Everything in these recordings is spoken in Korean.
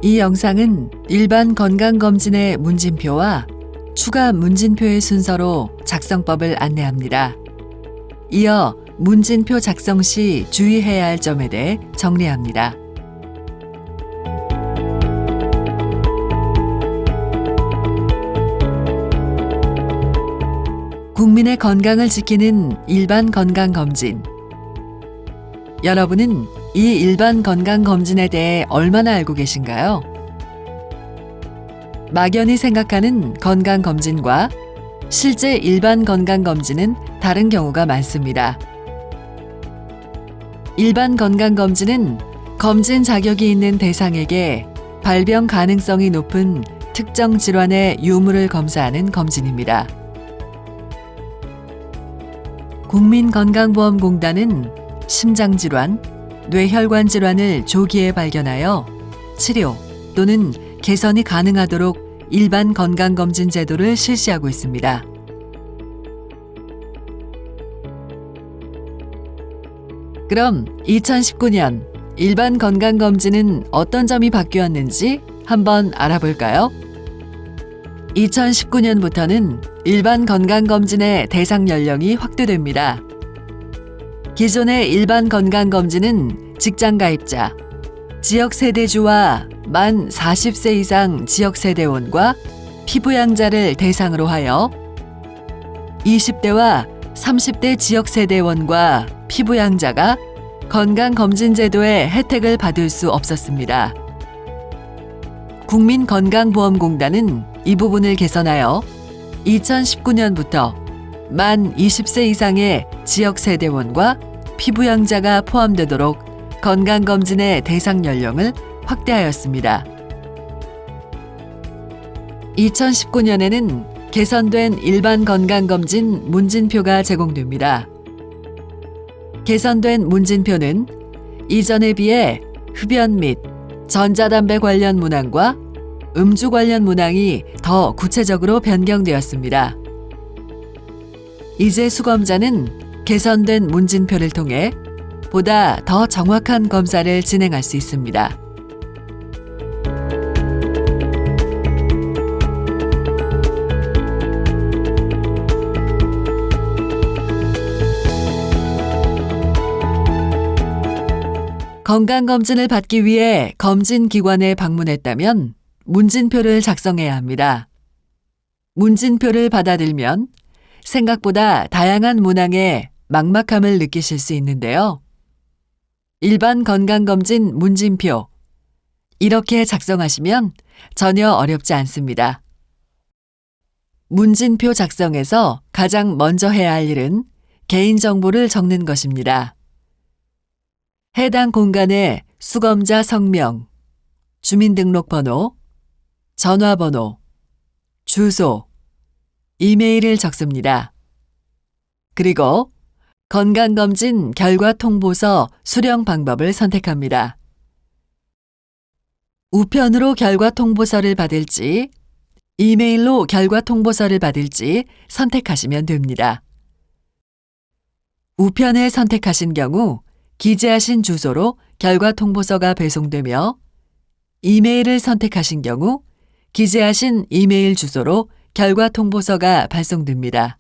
이 영상은 일반 건강검진의 문진표와 추가 문진표의 순서로 작성법을 안내합니다. 이어 문진표 작성 시 주의해야 할 점에 대해 정리합니다. 국민의 건강을 지키는 일반 건강검진. 여러분은 이 일반 건강검진에 대해 얼마나 알고 계신가요? 막연히 생각하는 건강검진과 실제 일반 건강검진은 다른 경우가 많습니다. 일반 건강검진은 검진 자격이 있는 대상에게 발병 가능성이 높은 특정 질환의 유무를 검사하는 검진입니다. 국민건강보험공단은 심장질환, 뇌혈관 질환을 조기에 발견하여 치료 또는 개선이 가능하도록 일반 건강검진 제도를 실시하고 있습니다. 그럼 2019년 일반 건강검진은 어떤 점이 바뀌었는지 한번 알아볼까요? 2019년부터는 일반 건강검진의 대상 연령이 확대됩니다. 기존의 일반 건강검진은 직장가입자, 지역세대주와 만 40세 이상 지역세대원과 피부양자를 대상으로 하여 20대와 30대 지역세대원과 피부양자가 건강검진제도의 혜택을 받을 수 없었습니다. 국민건강보험공단은 이 부분을 개선하여 2019년부터 만 20세 이상의 지역세대원과 피부양자가 포함되도록 건강검진의 대상 연령을 확대하였습니다. 2019년에는 개선된 일반 건강검진 문진표가 제공됩니다. 개선된 문진표는 이전에 비해 흡연 및 전자담배 관련 문항과 음주 관련 문항이 더 구체적으로 변경되었습니다. 이제 수검자는 개선된 문진표를 통해 보다 더 정확한 검사를 진행할 수 있습니다. 건강검진을 받기 위해 검진기관에 방문했다면 문진표를 작성해야 합니다. 문진표를 받아들면 생각보다 다양한 문항에 막막함을 느끼실 수 있는데요. 일반 건강검진 문진표, 이렇게 작성하시면 전혀 어렵지 않습니다. 문진표 작성에서 가장 먼저 해야 할 일은 개인정보를 적는 것입니다. 해당 공간에 수검자 성명, 주민등록번호, 전화번호, 주소, 이메일을 적습니다. 그리고 건강검진 결과 통보서 수령 방법을 선택합니다. 우편으로 결과 통보서를 받을지, 이메일로 결과 통보서를 받을지 선택하시면 됩니다. 우편을 선택하신 경우 기재하신 주소로 결과 통보서가 배송되며 이메일을 선택하신 경우 기재하신 이메일 주소로 결과 통보서가 발송됩니다.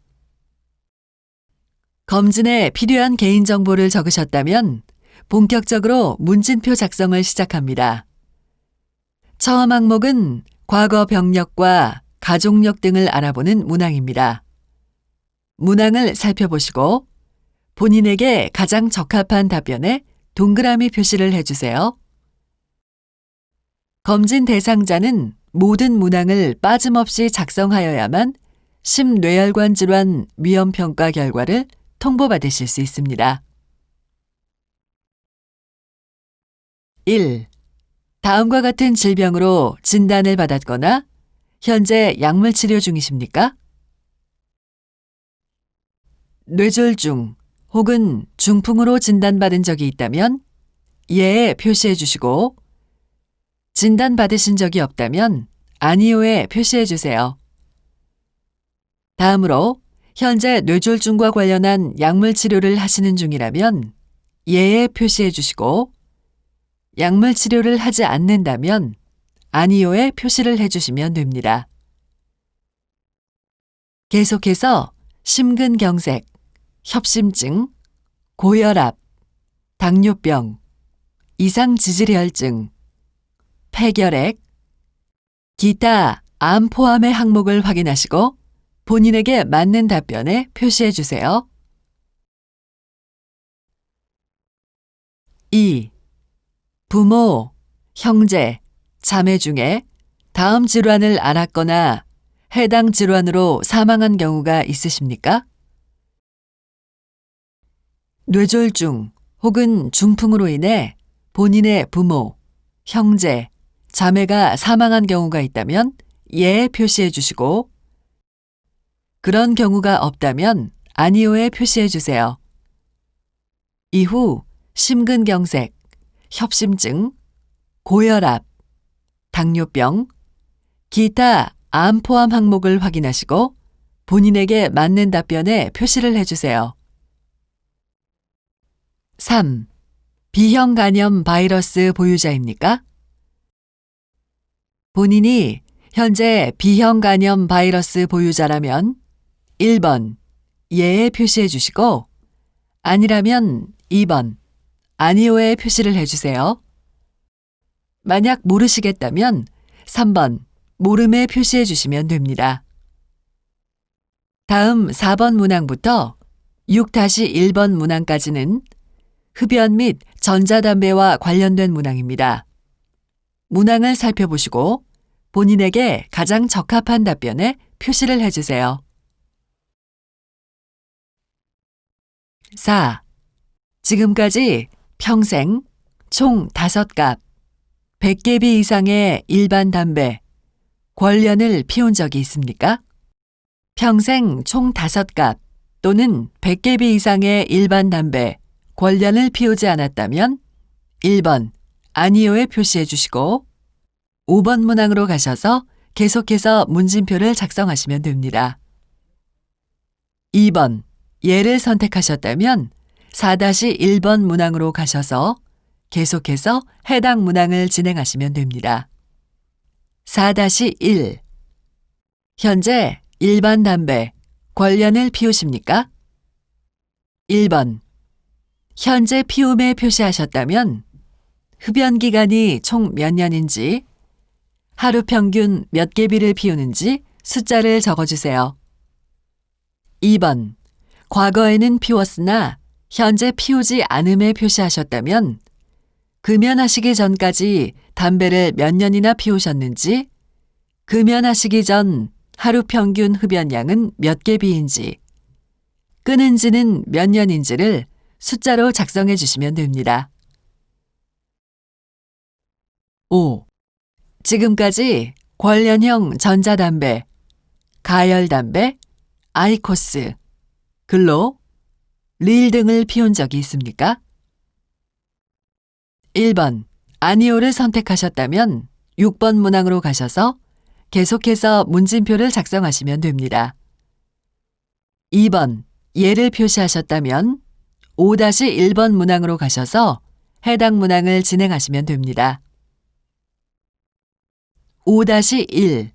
검진에 필요한 개인정보를 적으셨다면 본격적으로 문진표 작성을 시작합니다. 처음 항목은 과거 병력과 가족력 등을 알아보는 문항입니다. 문항을 살펴보시고 본인에게 가장 적합한 답변에 동그라미 표시를 해주세요. 검진 대상자는 모든 문항을 빠짐없이 작성하여야만 심뇌혈관 질환 위험평가 결과를 통보받으실 수 있습니다. 1. 다음과 같은 질병으로 진단을 받았거나 현재 약물 치료 중이십니까? 뇌졸중 혹은 중풍으로 진단받은 적이 있다면 예에 표시해 주시고 진단받으신 적이 없다면 아니요에 표시해 주세요. 다음으로 현재 뇌졸중과 관련한 약물 치료를 하시는 중이라면 예에 표시해 주시고 약물 치료를 하지 않는다면 아니요에 표시를 해주시면 됩니다. 계속해서 심근경색, 협심증, 고혈압, 당뇨병, 이상지질혈증, 폐결핵, 기타 암 포함의 항목을 확인하시고 본인에게 맞는 답변에 표시해 주세요. 2. 부모, 형제, 자매 중에 다음 질환을 앓았거나 해당 질환으로 사망한 경우가 있으십니까? 뇌졸중 혹은 중풍으로 인해 본인의 부모, 형제, 자매가 사망한 경우가 있다면 예에 표시해 주시고 그런 경우가 없다면 아니요에 표시해 주세요. 이후 심근경색, 협심증, 고혈압, 당뇨병, 기타 암 포함 항목을 확인하시고 본인에게 맞는 답변에 표시를 해주세요. 3. B형 간염 바이러스 보유자입니까? 본인이 현재 B형 간염 바이러스 보유자라면 1번 예에 표시해 주시고 아니라면 2번 아니오에 표시를 해주세요. 만약 모르시겠다면 3번 모름에 표시해 주시면 됩니다. 다음 4번 문항부터 6-1번 문항까지는 흡연 및 전자담배와 관련된 문항입니다. 문항을 살펴보시고 본인에게 가장 적합한 답변에 표시를 해주세요. 4. 지금까지 평생 총 5갑, 100개비 이상의 일반 담배, 권련을 피운 적이 있습니까? 평생 총 5갑 또는 100개비 이상의 일반 담배, 권련을 피우지 않았다면 1번 아니요에 표시해 주시고 5번 문항으로 가셔서 계속해서 문진표를 작성하시면 됩니다. 2번 예를 선택하셨다면 4-1번 문항으로 가셔서 계속해서 해당 문항을 진행하시면 됩니다. 4-1 현재 일반 담배, 권련을 피우십니까? 1번 현재 피움에 표시하셨다면 흡연 기간이 총 몇 년인지, 하루 평균 몇 개비를 피우는지 숫자를 적어주세요. 2번 과거에는 피웠으나 현재 피우지 않음에 표시하셨다면 금연하시기 전까지 담배를 몇 년이나 피우셨는지, 금연하시기 전 하루 평균 흡연량은 몇 개비인지, 끊은 지는 몇 년인지를 숫자로 작성해 주시면 됩니다. 5. 지금까지 권련형 전자담배, 가열담배, 아이코스, 글로, 릴 등을 피운 적이 있습니까? 1번 아니오를 선택하셨다면 6번 문항으로 가셔서 계속해서 문진표를 작성하시면 됩니다. 2번 예를 표시하셨다면 5-1번 문항으로 가셔서 해당 문항을 진행하시면 됩니다. 5-1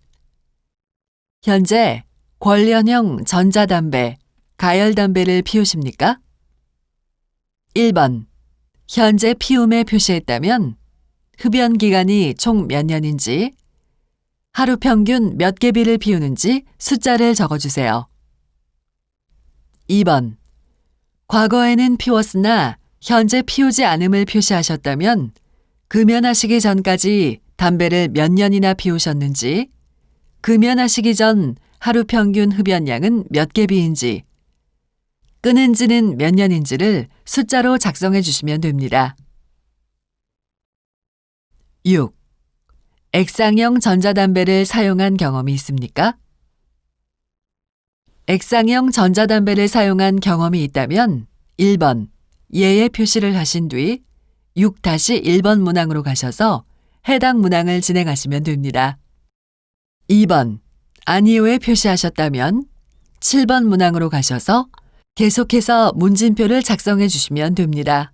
현재 권련형 전자담배, 가열담배를 피우십니까? 1번 현재 피움에 표시했다면 흡연 기간이 총 몇 년인지, 하루 평균 몇 개비를 피우는지 숫자를 적어주세요. 2번 과거에는 피웠으나 현재 피우지 않음을 표시하셨다면 금연하시기 전까지 담배를 몇 년이나 피우셨는지, 금연하시기 전 하루 평균 흡연량은 몇 개비인지, 끊은 지는 몇 년인지를 숫자로 작성해 주시면 됩니다. 6. 액상형 전자담배를 사용한 경험이 있습니까? 액상형 전자담배를 사용한 경험이 있다면 1번 예에 표시를 하신 뒤 6-1번 문항으로 가셔서 해당 문항을 진행하시면 됩니다. 2번 아니오에 표시하셨다면 7번 문항으로 가셔서 계속해서 문진표를 작성해 주시면 됩니다.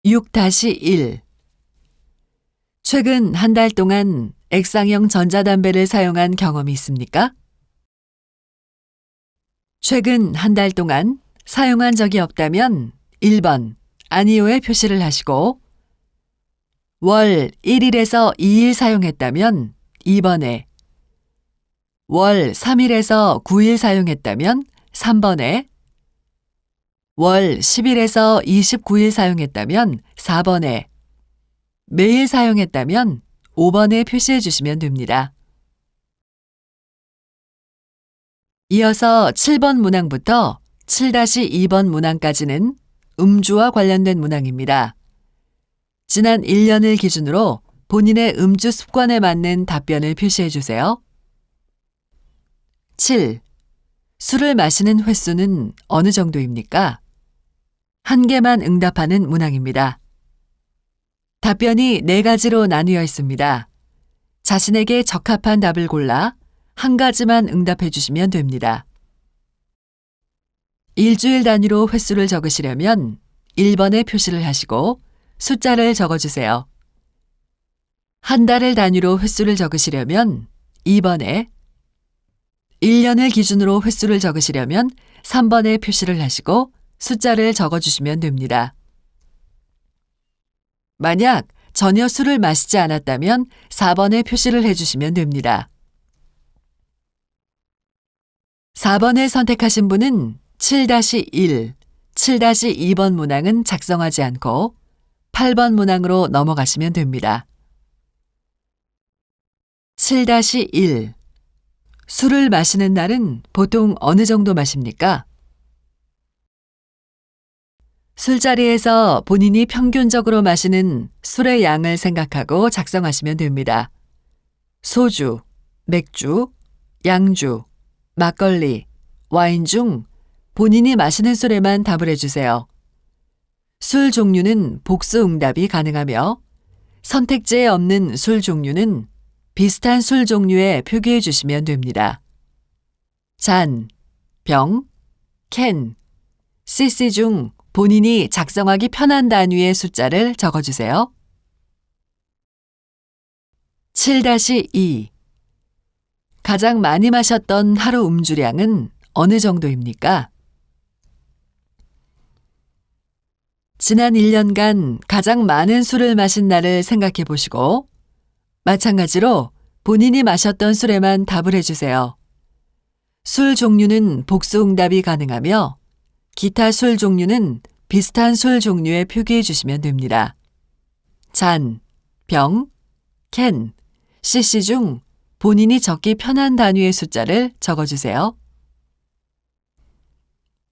6-1 최근 한 달 동안 액상형 전자담배를 사용한 경험이 있습니까? 최근 한 달 동안 사용한 적이 없다면 1번 아니오에 표시를 하시고 월 1일에서 2일 사용했다면 2번에 월 3일에서 9일 사용했다면 3번에 월 10일에서 29일 사용했다면 4번에 매일 사용했다면 5번에 표시해 주시면 됩니다. 이어서 7번 문항부터 7-2번 문항까지는 음주와 관련된 문항입니다. 지난 1년을 기준으로 본인의 음주 습관에 맞는 답변을 표시해 주세요. 7. 술을 마시는 횟수는 어느 정도입니까? 한 개만 응답하는 문항입니다. 답변이 4가지로 나뉘어 있습니다. 자신에게 적합한 답을 골라 한 가지만 응답해 주시면 됩니다. 일주일 단위로 횟수를 적으시려면 1번에 표시를 하시고 숫자를 적어주세요. 한 달을 단위로 횟수를 적으시려면 2번에 1년을 기준으로 횟수를 적으시려면 3번에 표시를 하시고 숫자를 적어주시면 됩니다. 만약 전혀 술을 마시지 않았다면 4번에 표시를 해주시면 됩니다. 4번을 선택하신 분은 7-1, 7-2번 문항은 작성하지 않고 8번 문항으로 넘어가시면 됩니다. 7-1. 술을 마시는 날은 보통 어느 정도 마십니까? 술자리에서 본인이 평균적으로 마시는 술의 양을 생각하고 작성하시면 됩니다. 소주, 맥주, 양주, 막걸리, 와인 중 본인이 마시는 술에만 답을 해주세요. 술 종류는 복수 응답이 가능하며 선택지에 없는 술 종류는 비슷한 술 종류에 표기해 주시면 됩니다. 잔, 병, 캔, cc 중 본인이 작성하기 편한 단위의 숫자를 적어주세요. 7-2. 가장 많이 마셨던 하루 음주량은 어느 정도입니까? 지난 1년간 가장 많은 술을 마신 날을 생각해 보시고 마찬가지로 본인이 마셨던 술에만 답을 해주세요. 술 종류는 복수 응답이 가능하며 기타 술 종류는 비슷한 술 종류에 표기해 주시면 됩니다. 잔, 병, 캔, cc 중 본인이 적기 편한 단위의 숫자를 적어주세요.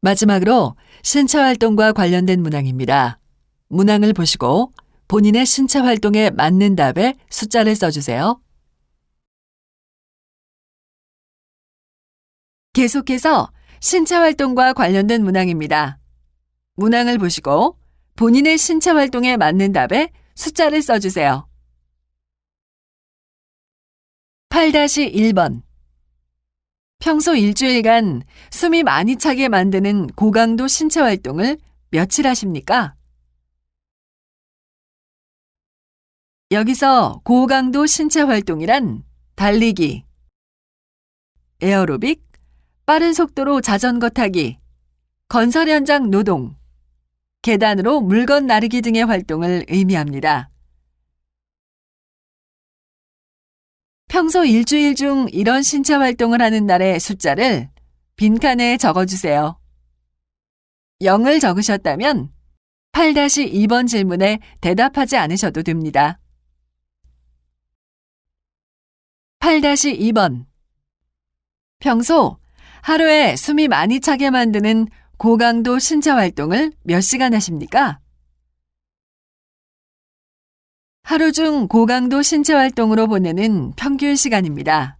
마지막으로 신체 활동과 관련된 문항입니다. 문항을 보시고 본인의 신체 활동에 맞는 답에 숫자를 써주세요. 계속해서 신체 활동과 관련된 문항입니다. 문항을 보시고 본인의 신체 활동에 맞는 답에 숫자를 써주세요. 8-1번. 평소 일주일간 숨이 많이 차게 만드는 고강도 신체 활동을 며칠 하십니까? 여기서 고강도 신체 활동이란 달리기, 에어로빅, 빠른 속도로 자전거 타기, 건설 현장 노동, 계단으로 물건 나르기 등의 활동을 의미합니다. 평소 일주일 중 이런 신체 활동을 하는 날의 숫자를 빈칸에 적어주세요. 0을 적으셨다면 8-2번 질문에 대답하지 않으셔도 됩니다. 8-2번. 평소 하루에 숨이 많이 차게 만드는 고강도 신체 활동을 몇 시간 하십니까? 하루 중 고강도 신체 활동으로 보내는 평균 시간입니다.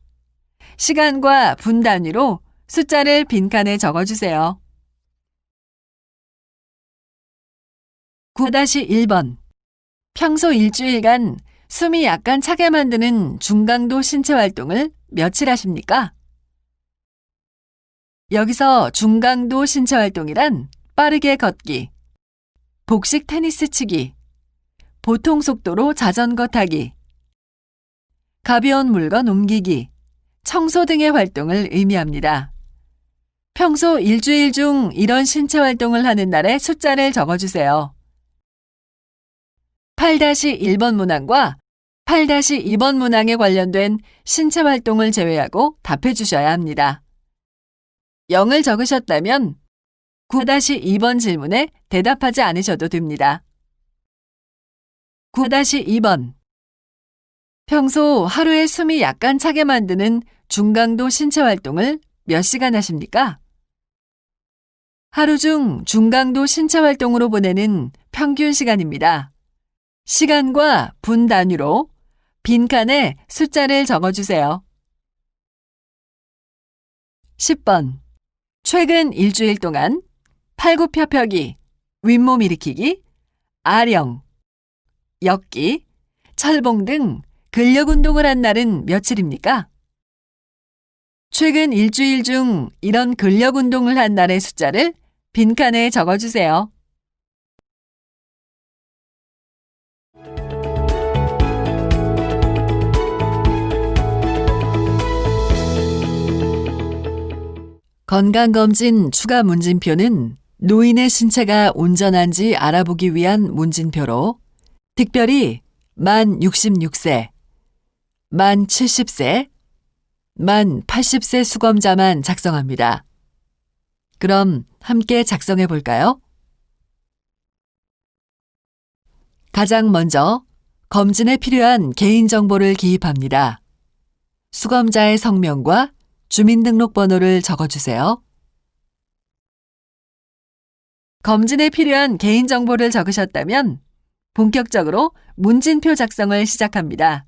시간과 분 단위로 숫자를 빈칸에 적어주세요. 9-1번. 평소 일주일간 숨이 약간 차게 만드는 중강도 신체 활동을 며칠 하십니까? 여기서 중강도 신체 활동이란 빠르게 걷기, 복식 테니스 치기, 보통 속도로 자전거 타기, 가벼운 물건 옮기기, 청소 등의 활동을 의미합니다. 평소 일주일 중 이런 신체 활동을 하는 날의 숫자를 적어주세요. 8-1번 문항과 8-2번 문항에 관련된 신체 활동을 제외하고 답해 주셔야 합니다. 0을 적으셨다면 9-2번 질문에 대답하지 않으셔도 됩니다. 9-2번. 평소 하루에 숨이 약간 차게 만드는 중강도 신체 활동을 몇 시간 하십니까? 하루 중 중강도 신체 활동으로 보내는 평균 시간입니다. 시간과 분 단위로 빈칸에 숫자를 적어주세요. 10번. 최근 일주일 동안 팔굽혀펴기, 윗몸 일으키기, 아령, 엮기, 철봉 등 근력 운동을 한 날은 며칠입니까? 최근 일주일 중 이런 근력 운동을 한 날의 숫자를 빈칸에 적어주세요. 건강검진 추가 문진표는 노인의 신체가 온전한지 알아보기 위한 문진표로 특별히 만 66세, 만 70세, 만 80세 수검자만 작성합니다. 그럼 함께 작성해 볼까요? 가장 먼저 검진에 필요한 개인정보를 기입합니다. 수검자의 성명과 주민등록번호를 적어주세요. 검진에 필요한 개인정보를 적으셨다면 본격적으로 문진표 작성을 시작합니다.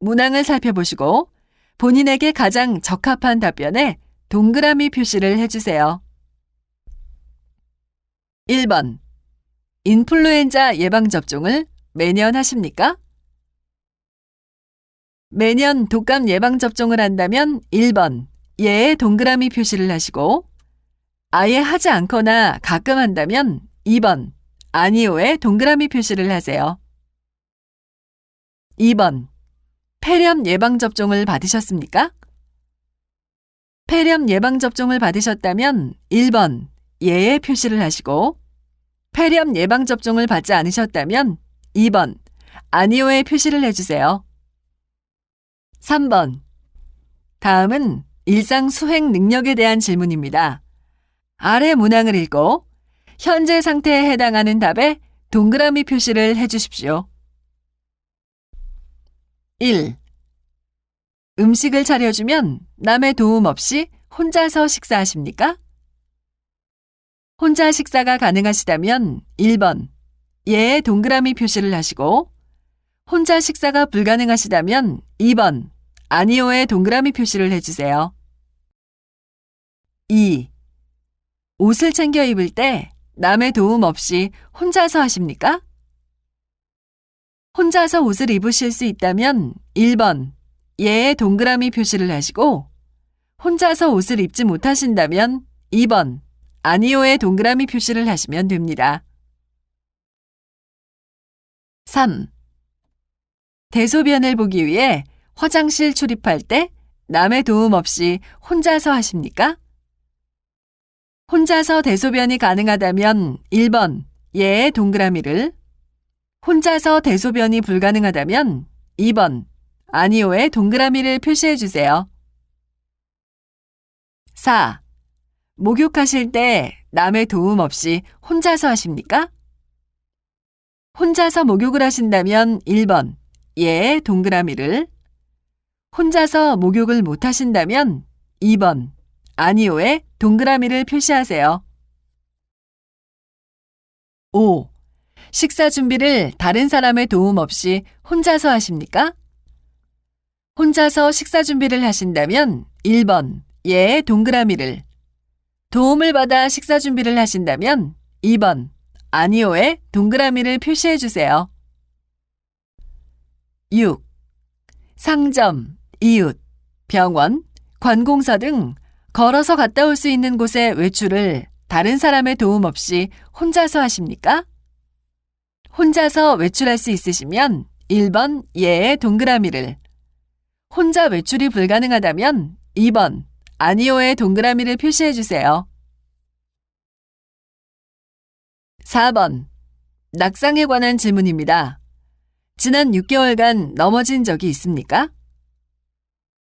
문항을 살펴보시고 본인에게 가장 적합한 답변에 동그라미 표시를 해주세요. 1번. 인플루엔자 예방접종을 매년 하십니까? 매년 독감 예방접종을 한다면 1번, 예에 동그라미 표시를 하시고 아예 하지 않거나 가끔 한다면 2번, 아니오에 동그라미 표시를 하세요. 2번, 폐렴 예방접종을 받으셨습니까? 폐렴 예방접종을 받으셨다면 1번, 예에 표시를 하시고 폐렴 예방접종을 받지 않으셨다면 2번, 아니오에 표시를 해주세요. 3번. 다음은 일상 수행 능력에 대한 질문입니다. 아래 문항을 읽고 현재 상태에 해당하는 답에 동그라미 표시를 해주십시오. 1. 음식을 차려주면 남의 도움 없이 혼자서 식사하십니까? 혼자 식사가 가능하시다면 1번, 예에 동그라미 표시를 하시고 혼자 식사가 불가능하시다면 2번, 아니오에 동그라미 표시를 해주세요. 2. 옷을 챙겨 입을 때 남의 도움 없이 혼자서 하십니까? 혼자서 옷을 입으실 수 있다면 1번, 예에 동그라미 표시를 하시고 혼자서 옷을 입지 못하신다면 2번, 아니오에 동그라미 표시를 하시면 됩니다. 3. 대소변을 보기 위해 화장실 출입할 때 남의 도움 없이 혼자서 하십니까? 혼자서 대소변이 가능하다면 1번, 예에 동그라미를, 혼자서 대소변이 불가능하다면 2번, 아니오에 동그라미를 표시해 주세요. 4. 목욕하실 때 남의 도움 없이 혼자서 하십니까? 혼자서 목욕을 하신다면 1번, 예에 동그라미를, 혼자서 목욕을 못 하신다면 2번, 아니오에 동그라미를 표시하세요. 5. 식사 준비를 다른 사람의 도움 없이 혼자서 하십니까? 혼자서 식사 준비를 하신다면 1번, 예에 동그라미를, 도움을 받아 식사 준비를 하신다면 2번, 아니오에 동그라미를 표시해 주세요. 6. 상점, 이웃, 병원, 관공서 등 걸어서 갔다 올 수 있는 곳의 외출을 다른 사람의 도움 없이 혼자서 하십니까? 혼자서 외출할 수 있으시면 1번, 예에 동그라미를, 혼자 외출이 불가능하다면 2번 아니오의 동그라미를 표시해 주세요. 4번 낙상에 관한 질문입니다. 지난 6개월간 넘어진 적이 있습니까?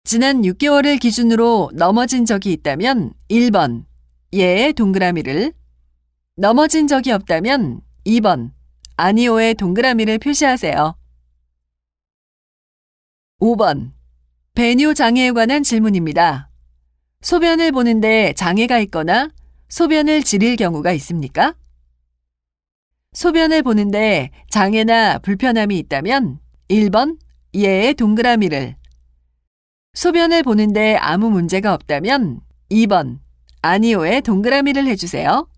지난 6개월을 기준으로 넘어진 적이 있다면 1번 예의 동그라미를, 넘어진 적이 없다면 2번 아니오의 동그라미를 표시하세요. 5번 배뇨 장애에 관한 질문입니다. 소변을 보는데 장애가 있거나 소변을 지릴 경우가 있습니까? 소변을 보는데 장애나 불편함이 있다면 1번 예의 동그라미를, 소변을 보는데 아무 문제가 없다면 2번 아니오의 동그라미를 해주세요.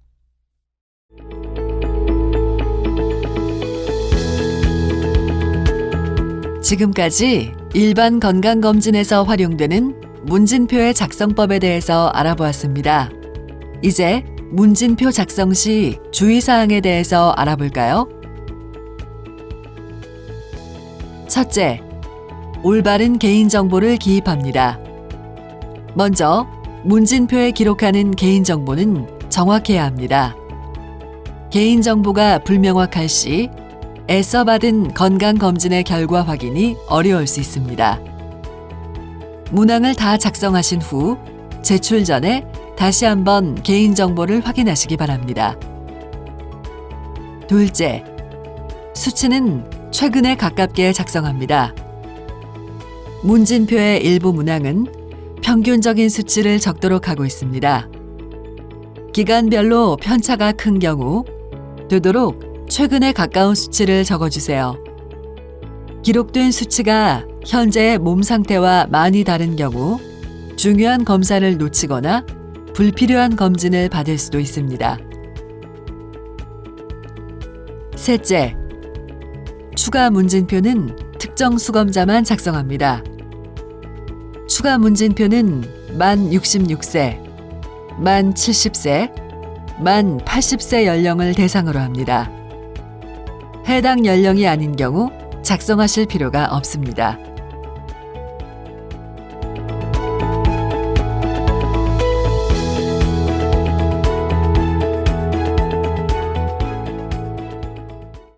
지금까지 일반 건강검진에서 활용되는 문진표의 작성법에 대해서 알아보았습니다. 이제 문진표 작성 시 주의사항에 대해서 알아볼까요? 첫째, 올바른 개인정보를 기입합니다. 먼저 문진표에 기록하는 개인정보는 정확해야 합니다. 개인정보가 불명확할 시 애써 받은 건강검진의 결과 확인이 어려울 수 있습니다. 문항을 다 작성하신 후 제출 전에 다시 한번 개인정보를 확인하시기 바랍니다. 둘째, 수치는 최근에 가깝게 작성합니다. 문진표의 일부 문항은 평균적인 수치를 적도록 하고 있습니다. 기간별로 편차가 큰 경우 되도록 최근에 가까운 수치를 적어주세요. 기록된 수치가 현재의 몸 상태와 많이 다른 경우 중요한 검사를 놓치거나 불필요한 검진을 받을 수도 있습니다. 셋째, 추가 문진표는 특정 수검자만 작성합니다. 추가 문진표는 만 66세, 만 70세, 만 80세 연령을 대상으로 합니다. 해당 연령이 아닌 경우 작성하실 필요가 없습니다.